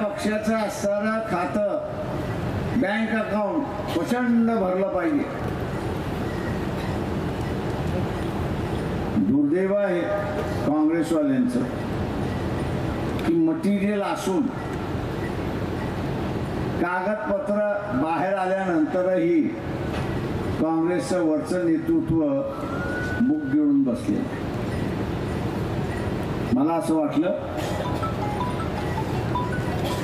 पक्षाचं असणारं खातं बँक अकाउंट प्रचंड भरलं पाहिजे. दुर्दैव आहे काँग्रेसवाल्यांचं की मटेरियल असून कागदपत्र बाहेर आल्यानंतरही काँग्रेसचं वरचं नेतृत्व मुख गिळून बसले. मला असं वाटलं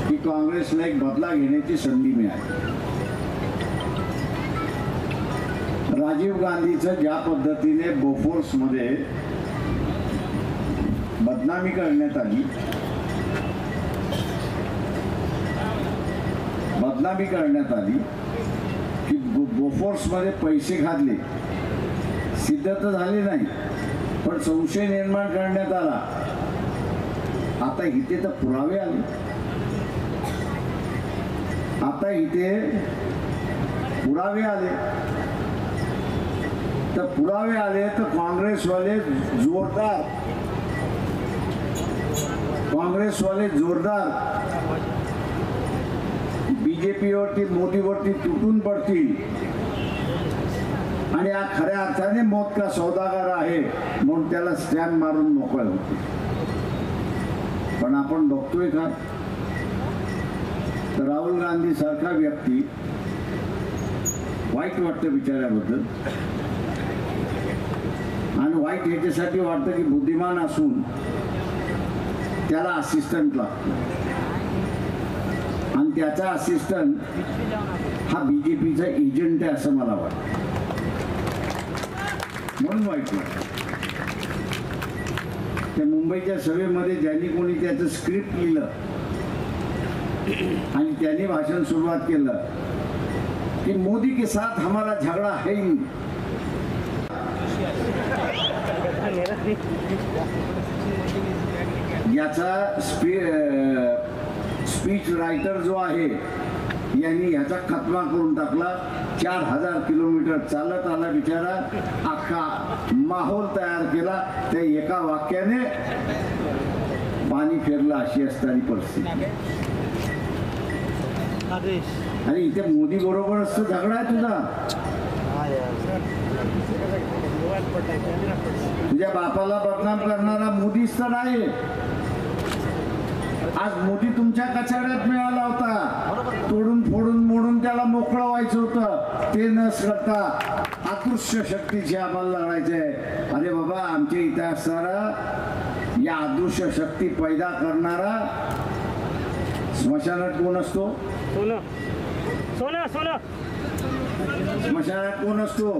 की काँग्रेसला एक बदला घेण्याची संधी मिळाली. राजीव गांधीचं ज्या पद्धतीने बोफोर्समध्ये बदनामी करण्यात आली, की बोफोर्समध्ये पैसे घातले, सिद्ध तर झाले नाही पण संशय निर्माण करण्यात आला. आता इथे तर पुरावे आले, तर काँग्रेसवाले जोरदार बीजेपीवरती मोदीवरती तुटून पडतील आणि हा खऱ्या अर्थाने मौत का सौदागर आहे म्हणून त्याला स्टॅम्प मारून मोकळे होते. पण आपण बघतोय का तर राहुल गांधी सारखा व्यक्ती, वाईट वाटतं बिचाऱ्याबद्दल, आणि वाईट ह्याच्यासाठी वाटतं की बुद्धिमान असून त्याला असिस्टंट लागतो आणि त्याचा असिस्टंट हा बीजेपीचा एजंट आहे असं मला वाटतं. म्हणून वाईट वाटतं. त्या मुंबईच्या सभेमध्ये ज्यांनी कोणी त्याचं स्क्रिप्ट लिहिलं आणि त्यांनी भाषण सुरुवात केलं कि मोदी के साथ हमारा झगड़ा है ही. याचा स्पीच रायटर जो आहे यांनी याचा खतमा करून टाकला. 4000 किलोमीटर चालत आला बिचारा, अख्खा माहोल तयार केला. त्या एका वाक्याने पाणी फिरलं अशी असणारी परिस्थिती. आणि इथे मोदी बरोबर असतो झगडा आहे तुझा. तुझ्या बापाला बदनाम करणारा मोदीच तर आहे. आज मोदी तुमच्या कचाड्यात मिळाला होता, तोडून फोडून मोडून त्याला मोकळं व्हायचं होतं. ते न करता अदृश्य शक्तीची आम्हाला लढायचंय. अरे बाबा, आमच्या इथे असणारा या अदृश्य शक्ती पैदा करणारा स्मशानात कोण असतो? स्मशानात कोण असतो?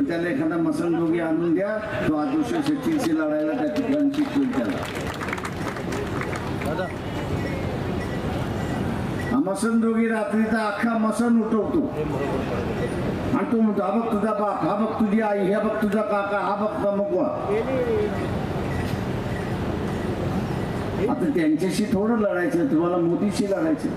त्याला एखादा मसनजोगी आणून द्या, तो अदृश्य शक्तीशी लढायला त्या ठिकाणी शिकवेल त्याला. मसनजोगी रात्रीचा अख्खा मसन उठवतो आणि तो म्हणतो, हा बघ तुझा बाप, हा बघ तुझी आई, हा बघ तुझा काका, हा बघ मगवा. आता त्यांच्याशी थोडं लढायचं, तुम्हाला मोदीशी लढायचं.